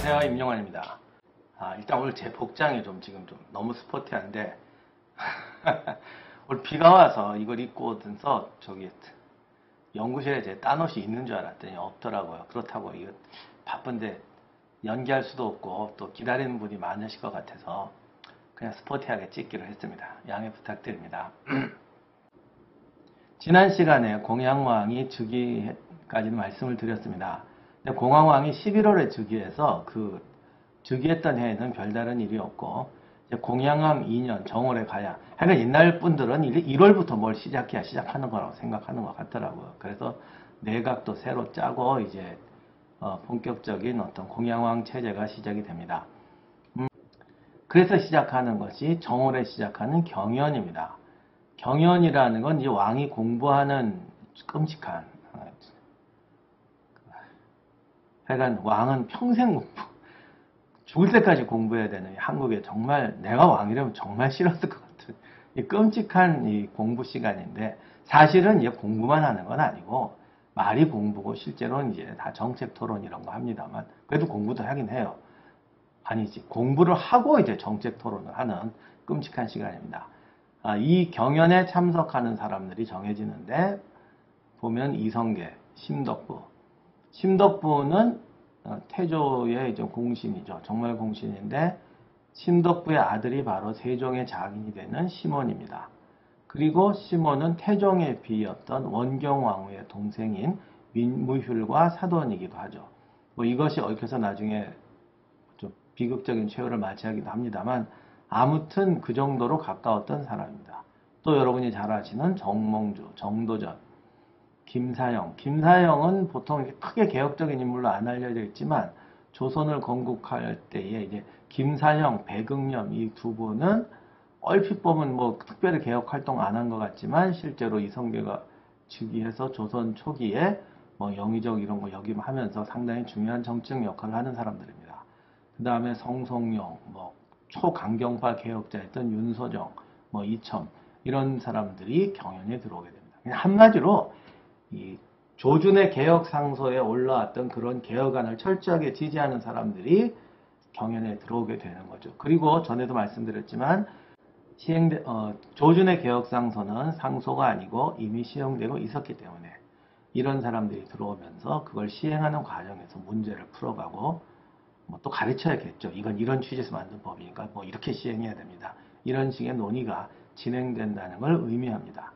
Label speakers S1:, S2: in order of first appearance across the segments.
S1: 안녕하세요, 임영환입니다. 일단 오늘 제 복장이 지금 좀 너무 스포티한데 오늘 비가 와서 이걸 입고 오면서 연구실에 제 딴 옷이 있는 줄 알았더니 없더라고요. 그렇다고 이거 바쁜데 연기할 수도 없고 또 기다리는 분이 많으실 것 같아서 그냥 스포티하게 찍기로 했습니다. 양해 부탁드립니다. 지난 시간에 공양왕이 즉위까지는 말씀을 드렸습니다. 근데 공양왕이 11월에 즉위해서 즉위했던 해에는 별다른 일이 없고 공양왕 2년 정월에 가야 하여간 옛날 분들은 1월부터 뭘 시작해야 시작하는 거라고 생각하는 것 같더라고요. 그래서 내각도 새로 짜고 이제 본격적인 어떤 공양왕 체제가 시작이 됩니다. 그래서 시작하는 것이 정월에 시작하는 경연입니다. 경연이라는 건 이제 왕이 공부하는 끔찍한, 하여간 왕은 평생 죽을 때까지 공부해야 되는 한국에 정말 내가 왕이라면 정말 싫었을 것 같은 이 끔찍한 이 공부 시간인데 사실은 이제 공부만 하는 건 아니고 말이 공부고 실제로는 이제 다 정책 토론 이런 거 합니다만 그래도 공부도 하긴 해요. 아니지 공부를 하고 이제 정책 토론을 하는 끔찍한 시간입니다. 이 경연에 참석하는 사람들이 정해지는데 보면 이성계, 심덕부는 태조의 이제 공신이죠. 정말 공신인데 심덕부의 아들이 바로 세종의 장인이 되는 심원입니다. 그리고 심원은 태종의 비였던 원경왕후의 동생인 민무휼과 사돈이기도 하죠. 이것이 얽혀서 나중에 좀 비극적인 최후를 맞이하기도 합니다만 아무튼 그 정도로 가까웠던 사람입니다. 또 여러분이 잘 아시는 정몽주, 정도전, 김사영은 보통 크게 개혁적인 인물로 안 알려져 있지만 조선을 건국할 때에 이제 김사영, 배경렴 이 두 분은 얼핏 보면 특별히 개혁 활동 안 한 것 같지만 실제로 이성계가 즉위해서 조선 초기에 영의정 이런 거 역임하면서 상당히 중요한 정치적 역할을 하는 사람들입니다. 그 다음에 성송용, 초강경파 개혁자였던 윤소정, 이첨 이런 사람들이 경연에 들어오게 됩니다. 그냥 한마디로 이 조준의 개혁 상소에 올라왔던 그런 개혁안을 철저하게 지지하는 사람들이 경연에 들어오게 되는 거죠. 그리고 전에도 말씀드렸지만 조준의 개혁 상소는 상소가 아니고 이미 시행되고 있었기 때문에 이런 사람들이 들어오면서 그걸 시행하는 과정에서 문제를 풀어가고 또 가르쳐야겠죠. 이건 이런 취지에서 만든 법이니까 이렇게 시행해야 됩니다. 이런 식의 논의가 진행된다는 걸 의미합니다.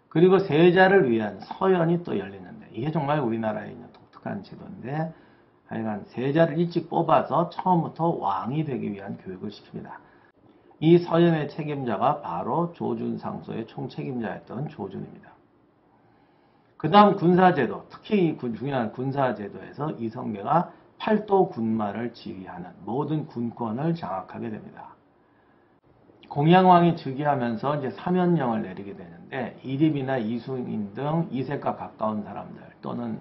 S1: 그리고 세자를 위한 서연이 또 열리는데 이게 정말 우리나라에 있는 독특한 제도인데 하여간 세자를 일찍 뽑아서 처음부터 왕이 되기 위한 교육을 시킵니다. 이 서연의 책임자가 바로 조준상소의 총책임자였던 조준입니다. 그 다음 군사제도, 특히 중요한 군사제도에서 이성계가 팔도 군마를 지휘하는 모든 군권을 장악하게 됩니다. 공양왕이 즉위하면서 이제 사면령을 내리게 되는데 이립이나 이순인 등 이색과 가까운 사람들 또는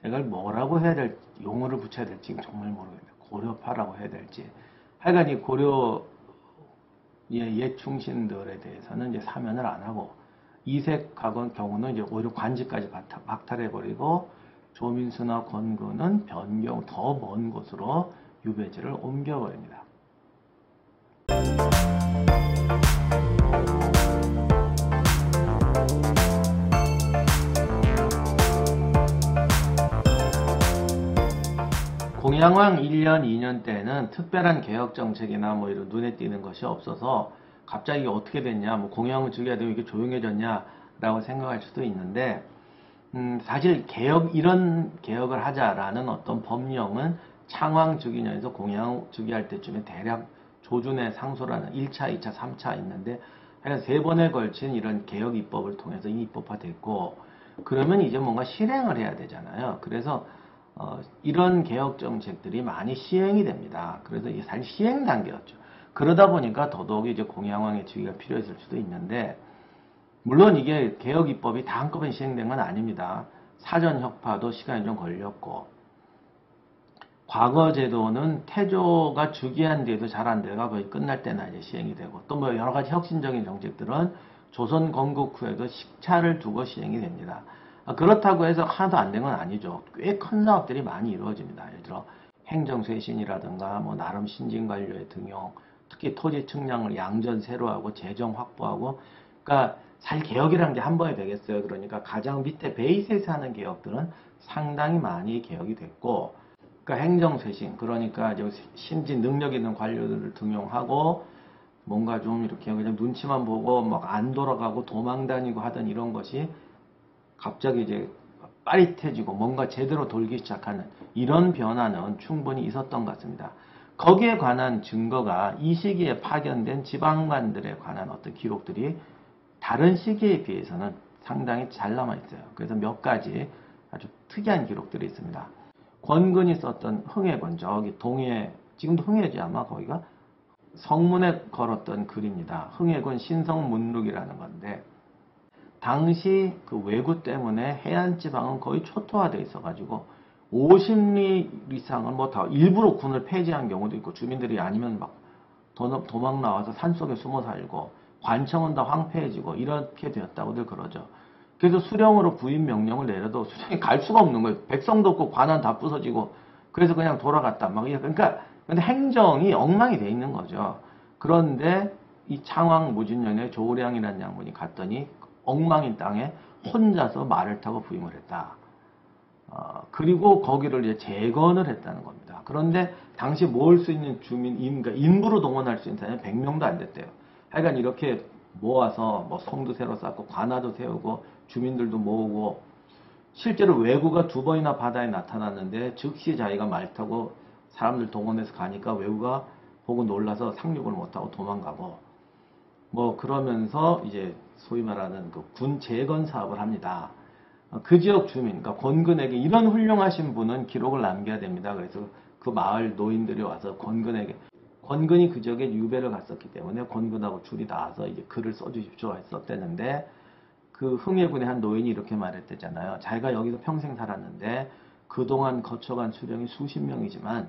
S1: 제가 뭐라고 해야 될지 용어를 붙여야 될지 정말 모르겠네요. 고려파라고 해야 될지 하여간 이 고려의 옛 충신들에 대해서는 이제 사면을 안 하고 이색하건 경우는 이제 오히려 관직까지 박탈해버리고 조민수나 권근은 변경 더 먼 곳으로 유배지를 옮겨버립니다. 공양왕 1년, 2년 때는 특별한 개혁 정책이나 이런 눈에 띄는 것이 없어서 갑자기 어떻게 됐냐, 공양왕을 즉위해야 되면 이게 조용해졌냐 라고 생각할 수도 있는데 사실 이런 개혁을 하자라는 어떤 법령은 창왕 즉위년에서 공양왕 즉위할 때쯤에 대략 조준의 상소라는 1차, 2차, 3차 있는데 하여간 3번에 걸친 이런 개혁 입법을 통해서 입법화됐고 그러면 이제 뭔가 실행을 해야 되잖아요. 그래서 이런 개혁 정책들이 많이 시행이 됩니다. 그래서 이게 사실 시행 단계였죠. 그러다 보니까 더더욱 이제 공양왕의 즉위가 필요했을 수도 있는데 물론 이게 개혁 입법이 다 한꺼번에 시행된 건 아닙니다. 사전 협파도 시간이 좀 걸렸고 과거 제도는 태조가 즉위한 뒤에도 잘 안 돼가 거의 끝날 때나 이제 시행이 되고 또 여러 가지 혁신적인 정책들은 조선 건국 후에도 식차를 두고 시행이 됩니다. 그렇다고 해서 하나도 안 된 건 아니죠. 꽤 큰 사업들이 많이 이루어집니다. 예를 들어 행정쇄신이라든가 뭐 나름 신진관료의 등용, 특히 토지 측량을 양전 새로 하고 재정 확보하고, 그러니까 사실 개혁이라는 게 한 번에 되겠어요. 그러니까 가장 밑에 베이스에서 하는 개혁들은 상당히 많이 개혁이 됐고, 그러니까 행정쇄신, 그러니까 이제 신진 능력 있는 관료들을 등용하고 뭔가 좀 이렇게 그냥 눈치만 보고 막 안 돌아가고 도망 다니고 하던 이런 것이 갑자기 이제 빠릿해지고 뭔가 제대로 돌기 시작하는 이런 변화는 충분히 있었던 것 같습니다. 거기에 관한 증거가 이 시기에 파견된 지방관들에 관한 어떤 기록들이 다른 시기에 비해서는 상당히 잘 남아 있어요. 그래서 몇 가지 아주 특이한 기록들이 있습니다. 권근이 썼던 흥해권, 저기 동해, 지금도 흥해지 아마 거기가, 성문에 걸었던 글입니다. 흥해권 신성문록이라는 건데, 당시 그 왜구 때문에 해안 지방은 거의 초토화되어 있어가지고 50리 이상은 뭐 다 일부러 군을 폐지한 경우도 있고, 주민들이 아니면 막 도망 나와서 산속에 숨어 살고, 관청은 다 황폐해지고 이렇게 되었다고들 그러죠. 그래서 수령으로 부임 명령을 내려도 수령이 갈 수가 없는 거예요. 백성도 없고 관한 다 부서지고, 그래서 그냥 돌아갔다 막. 그러니까 근데 행정이 엉망이 돼 있는 거죠. 그런데 이 창왕 무진년에 조우량이라는 양반이 갔더니 엉망인 땅에 혼자서 말을 타고 부임을 했다. 그리고 거기를 이제 재건을 했다는 겁니다. 그런데 당시 모을 수 있는 주민, 그러니까 인부로 동원할 수 있는 사람이 100명도 안 됐대요. 하여간 이렇게 모아서 뭐 성도 새로 쌓고 관아도 세우고 주민들도 모으고, 실제로 왜구가 2번이나 바다에 나타났는데 즉시 자기가 말 타고 사람들 동원해서 가니까 왜구가 보고 놀라서 상륙을 못하고 도망가고, 뭐 그러면서 이제 소위 말하는 그 군 재건 사업을 합니다. 그 지역 주민, 그러니까 권근에게 이런 훌륭하신 분은 기록을 남겨야 됩니다. 그래서 그 마을 노인들이 와서 권근에게, 권근이 그 지역에 유배를 갔었기 때문에 권근하고 줄이 닿아서 이제 글을 써주십시오 했었대는데, 그 흥해군의 한 노인이 이렇게 말했대잖아요. 자기가 여기서 평생 살았는데 그동안 거쳐간 수령이 수십 명이지만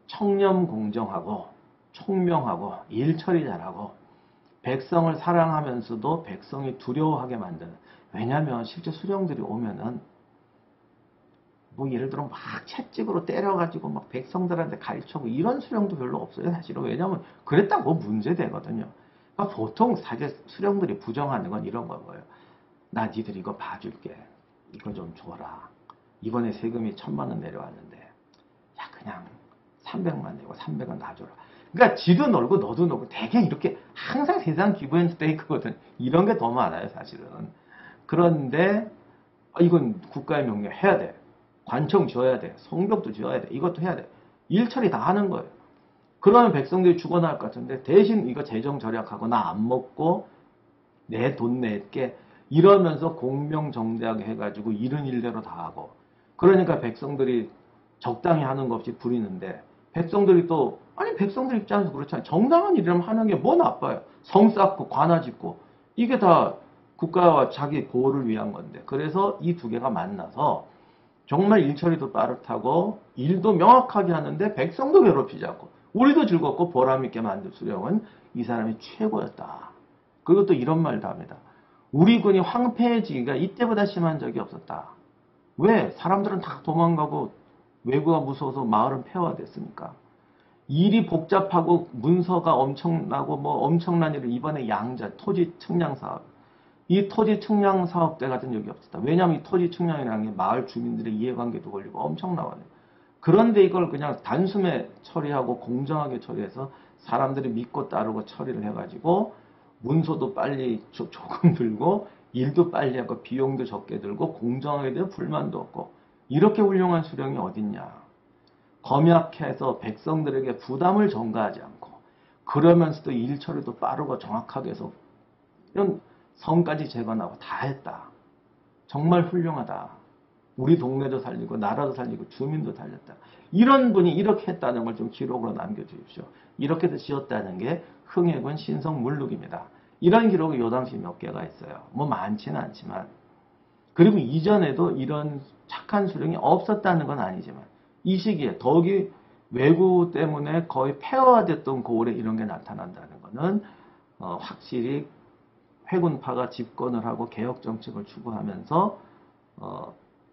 S1: 청렴 공정하고 총명하고 일처리 잘하고 백성을 사랑하면서도 백성이 두려워하게 만드는, 왜냐하면 실제 수령들이 오면은 뭐 예를 들어 막 채찍으로 때려가지고 막 백성들한테 가르쳐고 이런 수령도 별로 없어요 사실은. 왜냐하면 그랬다고 문제되거든요. 그러니까 보통 사실 수령들이 부정하는 건 이런 거예요. 나 니들 이거 봐줄게, 이거 좀 줘라, 이번에 세금이 1000만 원 내려왔는데 야 그냥 300만 내고 300원 놔줘라. 그러니까 지도 놀고 너도 놀고 되게 이렇게 항상 세상 기브앤스테이크거든. 이런 게 더 많아요 사실은. 그런데 이건 국가의 명령 해야 돼, 관청 지어야 돼, 성벽도 지어야 돼, 이것도 해야 돼, 일처리 다 하는 거예요. 그러면 백성들이 죽어나갈 것 같은데 대신 이거 재정 절약하고 나 안 먹고 내 돈 낼게 이러면서 공명정대하게 해가지고 이른 일대로 다 하고, 그러니까 백성들이 적당히 하는 것 없이 부리는데, 백성들이 또 아니 백성들 입장에서 그렇잖아요. 정당한 일이라면 하는 게 뭐 나빠요. 성 쌓고 관아 짓고 이게 다 국가와 자기 보호를 위한 건데, 그래서 이 두 개가 만나서 정말 일처리도 빠듯하고 일도 명확하게 하는데 백성도 괴롭히지 않고 우리도 즐겁고 보람있게 만들 수령은 이 사람이 최고였다. 그리고 또 이런 말도 합니다. 우리 군이 황폐해지기가 이때보다 심한 적이 없었다. 왜? 사람들은 다 도망가고 왜구가 무서워서 마을은 폐허됐으니까. 일이 복잡하고 문서가 엄청나고 뭐 엄청난 일을, 이번에 양자 토지 측량 사업, 이 토지 측량 사업 때 같은 적이 없었다. 왜냐하면 이 토지 측량이라는 게 마을 주민들의 이해관계도 걸리고 엄청 나와요. 그런데 이걸 그냥 단숨에 처리하고 공정하게 처리해서 사람들이 믿고 따르고 처리를 해가지고 문서도 빨리 조금 들고 일도 빨리 하고 비용도 적게 들고 공정하게 되면 불만도 없고, 이렇게 훌륭한 수령이 어딨냐. 검약해서 백성들에게 부담을 전가하지 않고 그러면서도 일 처리도 빠르고 정확하게 해서 이런 성까지 재건하고 다 했다. 정말 훌륭하다. 우리 동네도 살리고 나라도 살리고 주민도 살렸다. 이런 분이 이렇게 했다는 걸 좀 기록으로 남겨주십시오. 이렇게 지었다는 게 흥해군 신성문록입니다. 이런 기록이 요 당시 몇 개가 있어요. 뭐 많지는 않지만. 그리고 이전에도 이런 착한 수령이 없었다는 건 아니지만 이 시기에 더욱이 왜구 때문에 거의 폐허화됐던 고을에 이런 게 나타난다는 것은 확실히 회군파가 집권을 하고 개혁정책을 추구하면서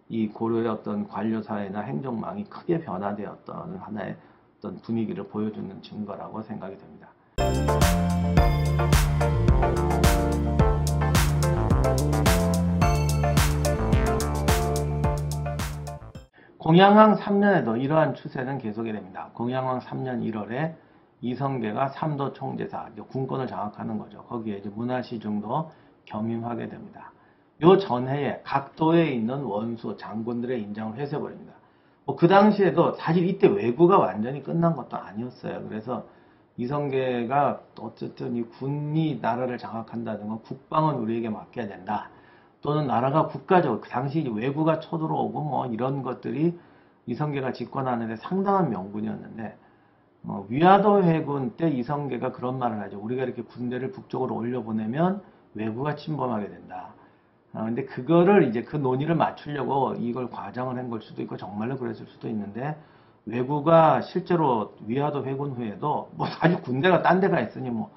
S1: 이 고려의 어떤 관료사회나 행정망이 크게 변화되었던 하나의 어떤 분위기를 보여주는 증거라고 생각이 됩니다. 공양왕 3년에도 이러한 추세는 계속이 됩니다. 공양왕 3년 1월에 이성계가 삼도 총재사, 군권을 장악하는 거죠. 거기에 이제 문화시중도 겸임하게 됩니다. 요 전해에 각 도에 있는 원수, 장군들의 인장을 회수해버립니다. 그 당시에도 사실 이때 왜구가 완전히 끝난 것도 아니었어요. 그래서 이성계가 어쨌든 이 군이 나라를 장악한다든가 국방은 우리에게 맡겨야 된다. 또는 나라가 국가적으로 그 당시 왜구가 쳐들어오고 뭐 이런 것들이 이성계가 집권하는데 상당한 명분이었는데 위화도 해군 때 이성계가 그런 말을 하죠. 우리가 이렇게 군대를 북쪽으로 올려보내면 왜구가 침범하게 된다. 근데 그거를 이제 그 논의를 맞추려고 이걸 과장을 한 걸 수도 있고 정말로 그랬을 수도 있는데 왜구가 실제로 위화도 회군 후에도 뭐 사실 군대가 딴 데가 있으니 뭐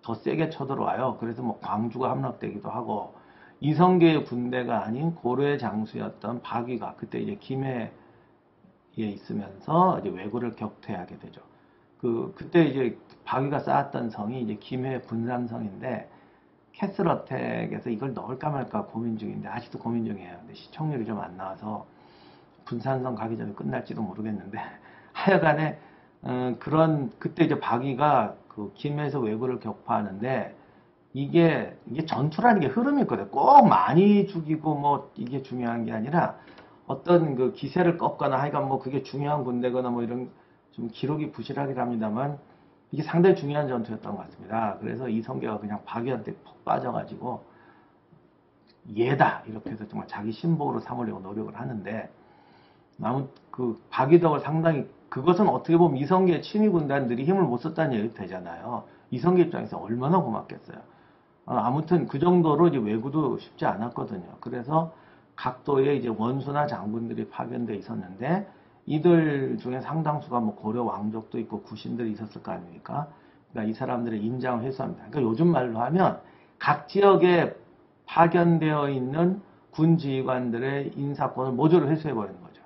S1: 더 세게 쳐들어와요. 그래서 뭐 광주가 함락되기도 하고 이성계의 군대가 아닌 고려의 장수였던 박위가 그때 이제 김해에 있으면서 이제 왜구를 격퇴하게 되죠. 그때 이제 박위가 쌓았던 성이 이제 김해 분산성인데 캐슬어택에서 이걸 넣을까 말까 고민 중인데 아직도 고민 중이에요. 근데 시청률이 좀 안 나와서 분산성 가기 전에 끝날지도 모르겠는데 하여간에 그때 이제 박위가 그 김해에서 왜구를 격파하는데 이게 전투라는 게 흐름이 있거든요. 꼭 많이 죽이고 뭐 이게 중요한 게 아니라 어떤 그 기세를 꺾거나 하여간 뭐 그게 중요한 군대거나 뭐 이런 좀 기록이 부실하긴 합니다만 이게 상당히 중요한 전투였던 것 같습니다. 그래서 이성계가 그냥 박위한테 푹 빠져가지고 얘다 이렇게 해서 정말 자기 신복으로 삼으려고 노력을 하는데 아무 그 박위덕을 상당히 그것은 어떻게 보면 이성계의 친위 군단들이 힘을 못 썼다는 얘기도 되잖아요. 이성계 입장에서 얼마나 고맙겠어요. 아무튼 그 정도로 이제 왜구도 쉽지 않았거든요. 그래서 각도에 이제 원수나 장군들이 파견돼 있었는데 이들 중에 상당수가 뭐 고려 왕족도 있고 구신들이 있었을 거 아닙니까? 그러니까 이 사람들의 인장을 회수합니다. 그러니까 요즘 말로 하면 각 지역에 파견되어 있는 군 지휘관들의 인사권을 모조리 회수해버리는 거죠.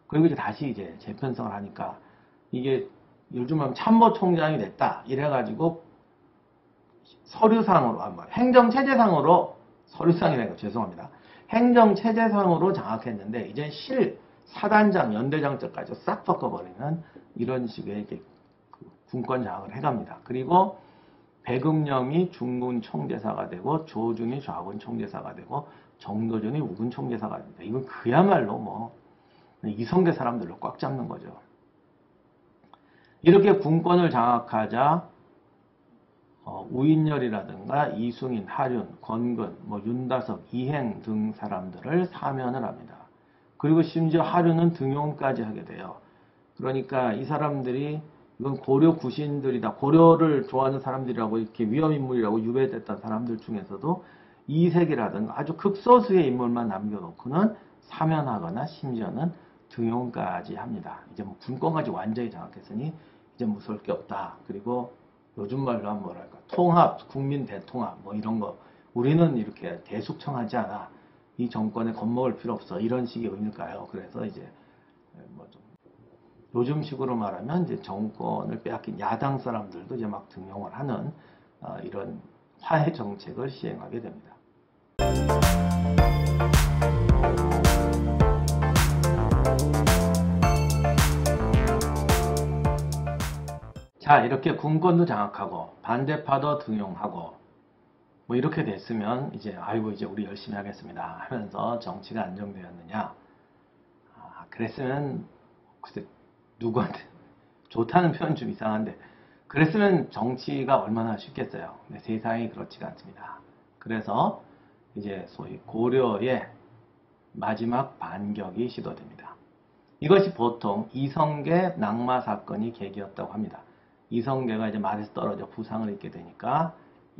S1: 그리고 이제 다시 이제 재편성을 하니까 이게 요즘 하면 참모총장이 됐다. 이래가지고 서류상으로, 행정체제상으로, 서류상이라니까 죄송합니다. 행정체제상으로 장악했는데, 이제 사단장, 연대장까지 싹 바꿔버리는 이런 식의 이렇게 군권 장악을 해갑니다. 그리고 배금령이 중군 총재사가 되고, 조중이 좌군 총재사가 되고, 정도준이 우군 총재사가 됩니다. 이건 그야말로 뭐, 이성계 사람들로 꽉 잡는 거죠. 이렇게 군권을 장악하자, 우인열이라든가 이숭인, 하륜, 권근, 뭐 윤다석, 이행 등 사람들을 사면을 합니다. 그리고 심지어 하륜은 등용까지 하게 돼요. 그러니까 이 사람들이 이건 고려 구신들이다. 고려를 좋아하는 사람들이라고 이렇게 위험인물이라고 유배됐던 사람들 중에서도 이색이라든가 아주 극소수의 인물만 남겨놓고는 사면하거나 심지어는 등용까지 합니다. 이제 뭐 군권까지 완전히 장악했으니 이제 무서울 게 없다. 그리고 요즘 말로 하면 뭐랄까 통합, 국민 대통합 뭐 이런 거 우리는 이렇게 대숙청하지 않아. 이 정권에 겁먹을 필요 없어. 이런 식의 의미일까요? 그래서 이제 뭐 좀 요즘식으로 말하면 이제 정권을 빼앗긴 야당 사람들도 이제 막 등용을 하는 이런 화해 정책을 시행하게 됩니다. 자, 이렇게 군권도 장악하고 반대파도 등용하고 뭐 이렇게 됐으면 이제 아이고 이제 우리 열심히 하겠습니다 하면서 정치가 안정되었느냐? 그랬으면 글쎄 누구한테 좋다는 표현 좀 이상한데 그랬으면 정치가 얼마나 쉽겠어요. 근데 세상이 그렇지가 않습니다. 그래서 이제 소위 고려의 마지막 반격이 시도됩니다. 이것이 보통 이성계 낙마 사건이 계기였다고 합니다. 이성계가 이제 말에서 떨어져 부상을 입게 되니까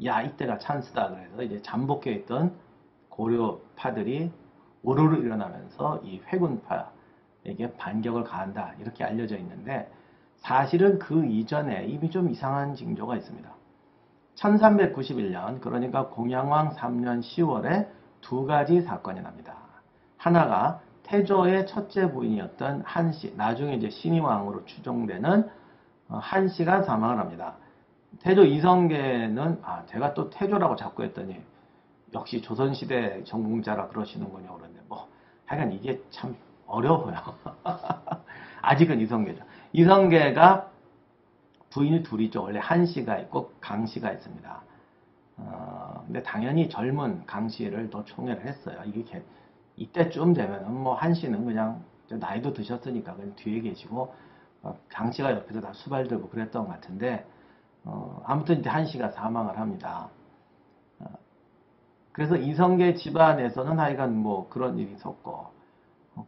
S1: 야 이때가 찬스다 그래서 이제 잠복해 있던 고려파들이 오로로 일어나면서 이 회군파에게 반격을 가한다 이렇게 알려져 있는데 사실은 그 이전에 이미 좀 이상한 징조가 있습니다. 1391년 그러니까 공양왕 3년 10월에 두 가지 사건이 납니다. 하나가 태조의 첫째 부인이었던 한씨, 나중에 이제 신의왕으로 추정되는 한씨가 사망을 합니다. 태조 이성계는 제가 또 태조라고 자꾸 했더니 역시 조선시대 전공자라 그러시는군요. 그런데 뭐 하여간 이게 참 어려워요. 아직은 이성계죠. 이성계가 부인이 둘이죠. 원래 한씨가 있고 강씨가 있습니다. 근데 당연히 젊은 강씨를 더 총애를 했어요. 이게 이때쯤 되면은 뭐 한씨는 그냥 나이도 드셨으니까 그냥 뒤에 계시고 강씨가 옆에서 다 수발 들고 그랬던 것 같은데 아무튼 이제 한씨가 사망을 합니다. 그래서 이성계 집안에서는 하여간 뭐 그런 일이 있었고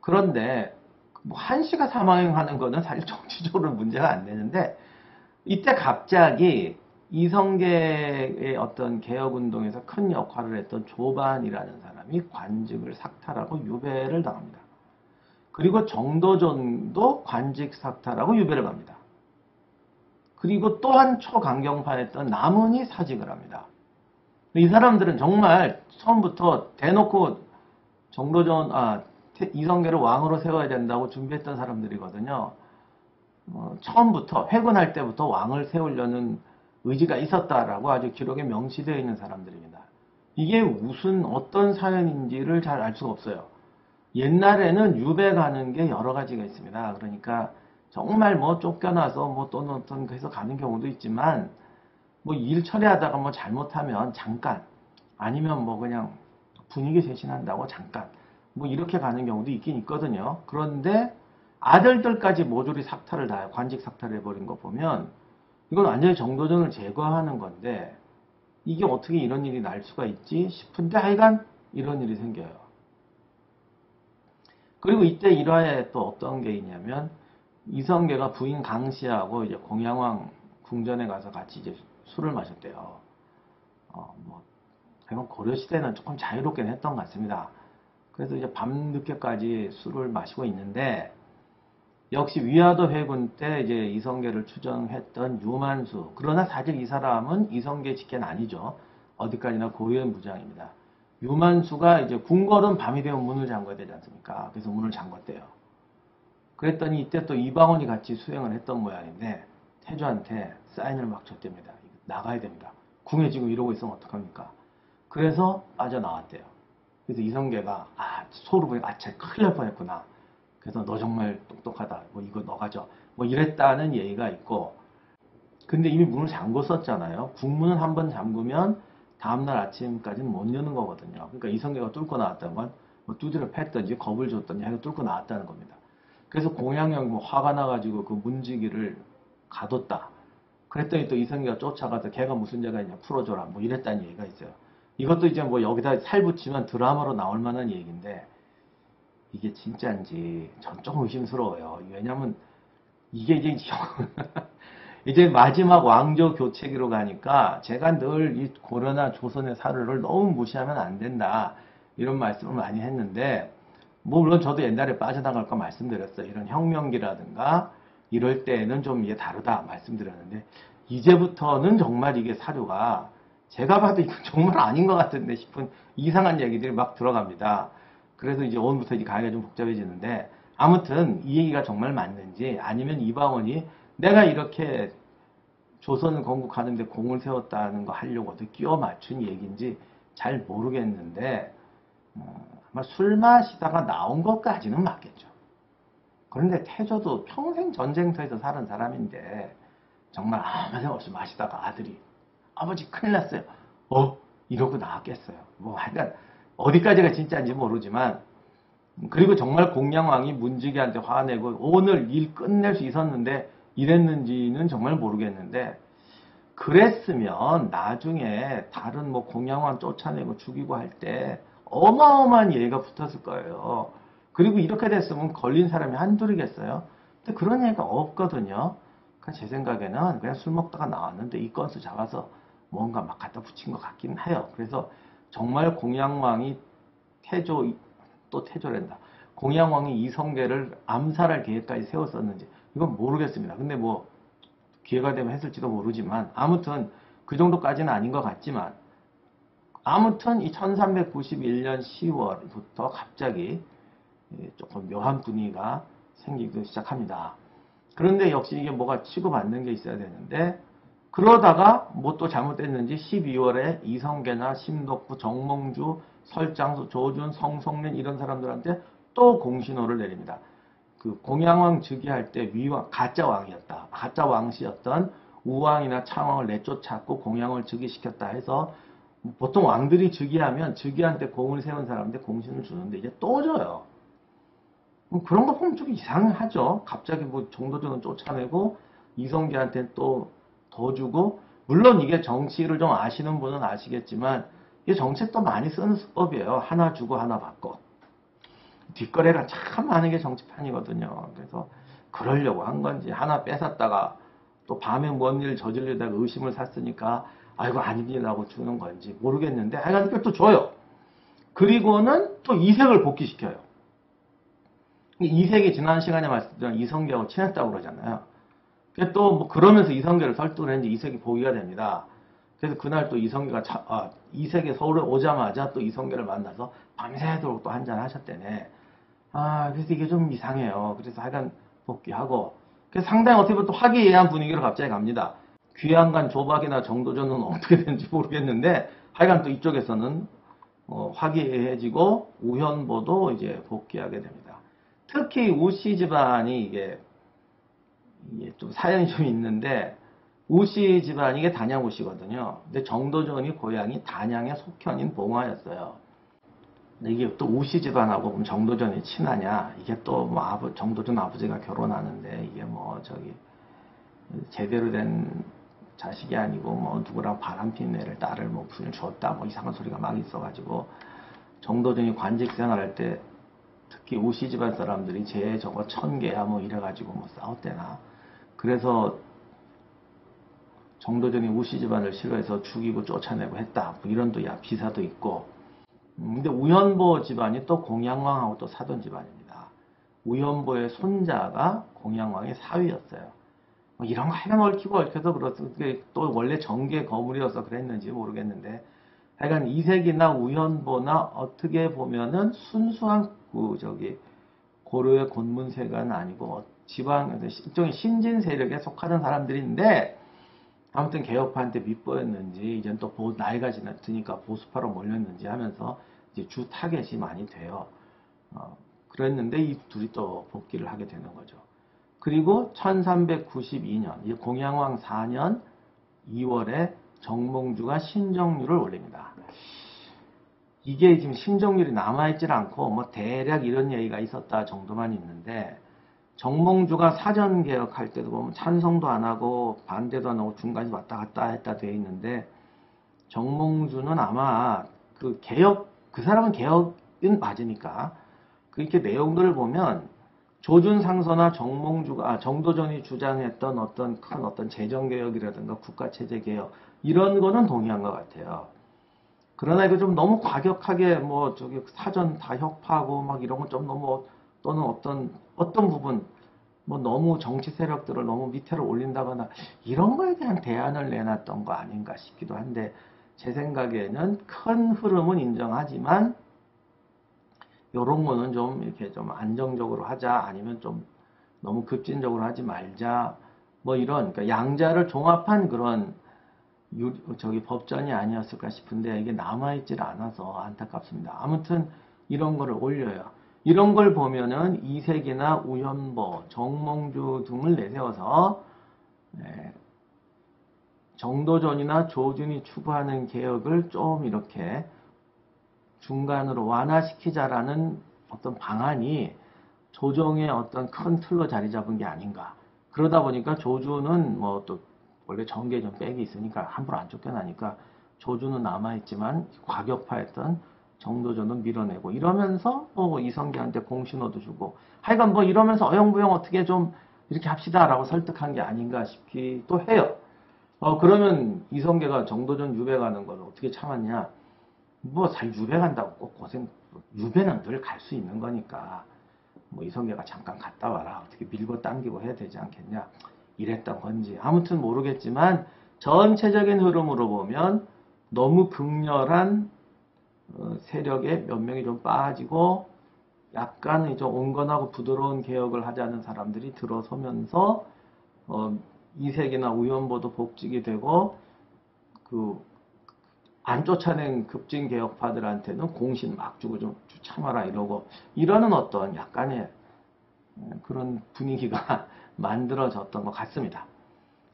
S1: 그런데 뭐 한씨가 사망하는 거는 사실 정치적으로 문제가 안 되는데 이때 갑자기 이성계의 어떤 개혁운동에서 큰 역할을 했던 조반이라는 사람이 관직을 삭탈하고 유배를 당합니다. 그리고 정도전도 관직 삭탈하고 유배를 갑니다. 그리고 또한 초강경파였던 남은이 사직을 합니다. 이 사람들은 정말 처음부터 대놓고 정도전, 이성계를 왕으로 세워야 된다고 준비했던 사람들이거든요. 처음부터 회군할 때부터 왕을 세우려는 의지가 있었다라고 아주 기록에 명시되어 있는 사람들입니다. 이게 무슨 어떤 사연인지를 잘 알 수가 없어요. 옛날에는 유배 가는 게 여러 가지가 있습니다. 그러니까 정말 뭐 쫓겨나서 뭐 또는 어떤 해서 가는 경우도 있지만 뭐 일 처리하다가 뭐 잘못하면 잠깐 아니면 뭐 그냥 분위기 쇄신한다고 잠깐 뭐 이렇게 가는 경우도 있긴 있거든요. 그런데 아들들까지 모조리 삭탈을 다 관직 삭탈을 해버린 거 보면 이건 완전히 정도전을 제거하는 건데 이게 어떻게 이런 일이 날 수가 있지 싶은데 하여간 이런 일이 생겨요. 그리고 이때 일화에 또 어떤 게 있냐면 이성계가 부인 강씨하고 이제 공양왕 궁전에 가서 같이 이제 술을 마셨대요. 뭐 이건 고려 시대는 조금 자유롭게 했던 것 같습니다. 그래서 이제 밤늦게까지 술을 마시고 있는데 역시 위화도 회군 때 이제 이성계를 추정했던 유만수. 그러나 사실 이 사람은 이성계 직계는 아니죠. 어디까지나 고려의 무장입니다. 유만수가 이제 궁궐은 밤이 되면 문을 잠궈야 되지 않습니까? 그래서 문을 잠궜대요. 그랬더니 이때 또 이방원이 같이 수행을 했던 모양인데 태조한테 사인을 막 줬답니다. 나가야 됩니다. 궁에 지금 이러고 있으면 어떡합니까? 그래서 빠져나왔대요. 그래서 이성계가 소를 보니까 쟤 큰일 날 뻔했구나. 그래서 너 정말 똑똑하다. 뭐 이거 너 가져. 뭐 이랬다는 얘기가 있고 근데 이미 문을 잠궜었잖아요. 국문은 한번 잠그면 다음날 아침까지는 못 여는 거거든요. 그러니까 이성계가 뚫고 나왔다는 건 뭐 두드려 팼든지 겁을 줬든지 해서 뚫고 나왔다는 겁니다. 그래서 공양형이 뭐 화가 나가지고 그 문지기를 가뒀다. 그랬더니 또 이성계가 쫓아가서 걔가 무슨 죄가 있냐 풀어줘라. 뭐 이랬다는 얘기가 있어요. 이것도 이제 뭐 여기다 살 붙이면 드라마로 나올 만한 얘기인데 이게 진짜인지 전 조금 의심스러워요. 왜냐면 이게 이제 이제 마지막 왕조 교체기로 가니까 제가 늘 이 고려나 조선의 사료를 너무 무시하면 안 된다 이런 말씀을 많이 했는데 뭐 물론 저도 옛날에 빠져나갈 거 말씀드렸어요. 이런 혁명기라든가 이럴 때는 좀 이게 다르다 말씀드렸는데 이제부터는 정말 이게 사료가 제가 봐도 이건 정말 아닌 것 같은데 싶은 이상한 얘기들이 막 들어갑니다. 그래서 이제 오늘부터 이제 가기가 좀 복잡해지는데 아무튼 이 얘기가 정말 맞는지 아니면 이방원이 내가 이렇게 조선을 건국하는데 공을 세웠다는 거 하려고 어떻게 끼워 맞춘 얘기인지 잘 모르겠는데 아마 술 마시다가 나온 것까지는 맞겠죠. 그런데 태조도 평생 전쟁터에서 사는 사람인데 정말 아무 생각 없이 마시다가 아들이 아버지 큰일 났어요. 이러고 나왔겠어요. 뭐 하여간 어디까지가 진짜인지 모르지만 그리고 정말 공양왕이 문지기한테 화내고 오늘 일 끝낼 수 있었는데 이랬는지는 정말 모르겠는데 그랬으면 나중에 다른 뭐 공양왕 쫓아내고 죽이고 할 때 어마어마한 예가 붙었을 거예요. 그리고 이렇게 됐으면 걸린 사람이 한둘이겠어요? 근데 그런 얘기가 없거든요. 그러니까 제 생각에는 그냥 술 먹다가 나왔는데 이 건수 잡아서 뭔가 막 갖다 붙인 것 같긴 해요. 그래서 정말 공양왕이 또 태조란다. 공양왕이 이성계를 암살할 계획까지 세웠었는지 이건 모르겠습니다. 근데 뭐 기회가 되면 했을지도 모르지만 아무튼 그 정도까지는 아닌 것 같지만 아무튼 이 1391년 10월부터 갑자기 조금 묘한 분위기가 생기기 시작합니다. 그런데 역시 이게 뭐가 치고받는 게 있어야 되는데, 그러다가 뭐 또 잘못됐는지 12월에 이성계나 심덕구, 정몽주, 설장수, 조준, 성송련 이런 사람들한테 또 공신호를 내립니다. 그 공양왕 즉위할 때 위왕, 가짜 왕이었다. 가짜 왕씨였던 우왕이나 창왕을 내쫓았고 공양을 즉위시켰다 해서 보통 왕들이 즉위하면 즉위한 때 공을 세운 사람한테 공신을 주는데 이제 또 줘요. 그런 거 보면 좀 이상하죠. 갑자기 뭐 정도전은 쫓아내고 이성계한테 또 더 주고, 물론 이게 정치를 좀 아시는 분은 아시겠지만 이게 정책도 많이 쓰는 수법이에요. 하나 주고 하나 받고. 뒷거래가 참 많은 게 정치판이거든요. 그래서 그러려고 한 건지, 하나 뺏었다가 또 밤에 뭔 일 저지르다가 의심을 샀으니까 아이고 아니라고 주는 건지 모르겠는데 하여간 이걸 또 줘요. 그리고는 또 이색을 복귀시켜요. 이색이 지난 시간에 말씀드린 이성계하고 친했다고 그러잖아요. 또 뭐 그러면서 이성계를 설득을 했는데 이색이 복위가 됩니다. 그래서 그날 또 이성계가 이색이 서울에 오자마자 또 이성계를 만나서 밤새도록 또 한잔 하셨대네. 그래서 이게 좀 이상해요. 그래서 하여간 복귀하고, 그래서 상당히 어떻게 보면 또 화기애애한 분위기로 갑자기 갑니다. 귀양간 조박이나 정도전은 어떻게 되는지 모르겠는데 하여간 또 이쪽에서는 화기애애해지고 우현보도 이제 복귀하게 됩니다. 특히 우씨 집안이 이게 좀 사연이 좀 있는데, 우씨 집안이 이게 단양 우씨거든요. 근데 정도전이 고향이 단양의 속현인 봉화였어요. 근데 이게 또 우씨 집안하고 그럼 정도전이 친하냐? 이게 또 뭐 정도전 아버지가 결혼하는데 이게 뭐 제대로 된 자식이 아니고 뭐 누구랑 바람핀 애를 딸을 뭐 부인을 줬다 뭐 이상한 소리가 막 있어가지고 정도전이 관직 생활할 때 특히 우씨 집안 사람들이 쟤 저거 1000개야 뭐 이래가지고 뭐 싸웠대나. 그래서 정도전이 우씨 집안을 싫어해서 죽이고 쫓아내고 했다. 뭐 이런 또 기사도 있고. 근데 우현보 집안이 또 공양왕하고 또 사돈 집안입니다. 우현보의 손자가 공양왕의 사위였어요. 뭐 이런 거 하여간 얽히고 얽혀서 또 원래 정계 거물이어서 그랬는지 모르겠는데 하여간 이색이나 우현보나 어떻게 보면은 순수한 고려의 권문세가는 아니고 일종의 신진 세력에 속하는 사람들인데, 아무튼 개혁파한테 밑보였는지 이젠 또 나이가 드니까 보수파로 몰렸는지 하면서 이제 주 타겟이 많이 돼요. 그랬는데 이 둘이 또 복귀를 하게 되는 거죠. 그리고 1392년 공양왕 4년 2월에 정몽주가 신정률을 올립니다. 이게 지금 신정률이 남아있질 않고 뭐 대략 이런 얘기가 있었다 정도만 있는데, 정몽주가 사전 개혁할 때도 보면 찬성도 안 하고 반대도 안 하고 중간에 왔다 갔다 했다 돼 있는데, 정몽주는 아마 그 사람은 개혁은 맞으니까 그렇게 내용들을 보면 조준상서나 정도전이 주장했던 어떤 재정개혁이라든가 국가체제개혁 이런 거는 동의한 것 같아요. 그러나 이거 좀 너무 과격하게 사전 다 혁파하고 막 이런 건 좀 너무, 또는 어떤 부분 너무 정치 세력들을 너무 밑으로 올린다거나 이런 거에 대한 대안을 내놨던 거 아닌가 싶기도 한데, 제 생각에는 큰 흐름은 인정하지만 요런 거는 좀 이렇게 좀 안정적으로 하자, 아니면 좀 너무 급진적으로 하지 말자, 뭐 이런, 그러니까 양자를 종합한 그런 법전이 아니었을까 싶은데 이게 남아있질 않아서 안타깝습니다. 아무튼 이런 거를 올려요. 이런 걸 보면은 이색이나 우현보, 정몽주 등을 내세워서 정도전이나 조준이 추구하는 개혁을 좀 이렇게 중간으로 완화시키자라는 어떤 방안이 조정의 어떤 큰 틀로 자리 잡은 게 아닌가. 그러다 보니까 조준은 또 원래 정계 좀 빽이 있으니까 함부로 안 쫓겨나니까 조준은 남아있지만 과격파였던 정도전은 밀어내고, 이러면서 이성계한테 공신호도 주고, 하여간 이러면서 어영부영 어떻게 좀 이렇게 합시다라고 설득한 게 아닌가 싶기도 해요. 그러면 이성계가 정도전 유배 가는 걸 어떻게 참았냐? 유배 간다고 꼭 유배는 늘 갈 수 있는 거니까 이성계가 잠깐 갔다 와라, 어떻게 밀고 당기고 해야 되지 않겠냐, 이랬던 건지 아무튼 모르겠지만, 전체적인 흐름으로 보면 너무 극렬한 세력에 몇 명이 좀 빠지고 약간 이제 온건하고 부드러운 개혁을 하자는 사람들이 들어서면서 이색이나 우연보도 복직이 되고 그 안 쫓아낸 급진 개혁파들한테는 공신 막 주고 좀 참아라 이러고 이러는 어떤 약간의 그런 분위기가 만들어졌던 것 같습니다.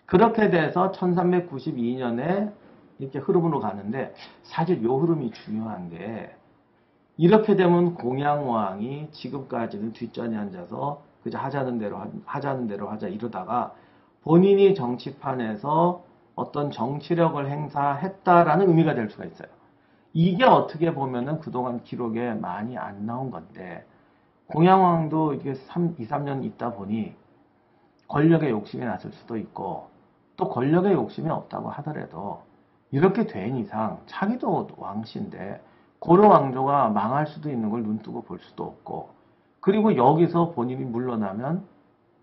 S1: 그렇게 돼서 1392년에 이렇게 흐름으로 가는데 사실 요 흐름이 중요한 게 이렇게 되면 공양왕이 지금까지는 뒷전에 앉아서 그저 하자는 대로 하자 이러다가 본인이 정치판에서 어떤 정치력을 행사했다라는 의미가 될 수가 있어요. 이게 어떻게 보면은 그동안 기록에 많이 안 나온 건데 공양왕도 이게 2, 3년 있다 보니 권력의 욕심이 났을 수도 있고 또 권력의 욕심이 없다고 하더라도 이렇게 된 이상 자기도 왕씨인데 고려 왕조가 망할 수도 있는 걸 눈뜨고 볼 수도 없고 그리고 여기서 본인이 물러나면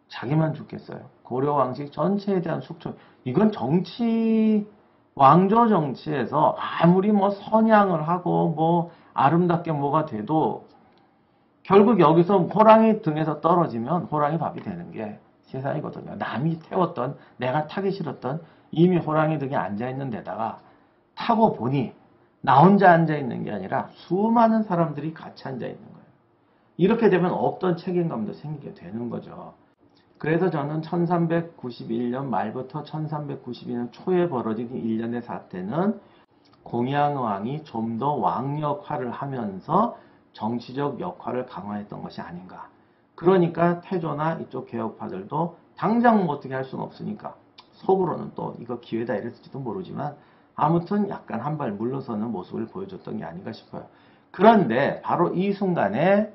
S1: 자기만 죽겠어요. 고려 왕실 전체에 대한 숙청 이건 정치 왕조 정치에서 아무리 뭐 선양을 하고 뭐 아름답게 뭐가 돼도 결국 여기서 호랑이 등에서 떨어지면 호랑이 밥이 되는 게 세상이거든요. 남이 태웠던 내가 타기 싫었던 이미 호랑이 등에 앉아있는 데다가 타고 보니 나 혼자 앉아있는 게 아니라 수많은 사람들이 같이 앉아있는 거예요. 이렇게 되면 없던 책임감도 생기게 되는 거죠. 그래서 저는 1391년 말부터 1392년 초에 벌어진 일련의 사태는 공양왕이 좀 더 왕 역할을 하면서 정치적 역할을 강화했던 것이 아닌가. 그러니까 태조나 이쪽 개혁파들도 당장 뭐 어떻게 할 수는 없으니까 속으로는 또 이거 기회다 이랬을지도 모르지만 아무튼 약간 한 발 물러서는 모습을 보여줬던 게 아닌가 싶어요. 그런데 바로 이 순간에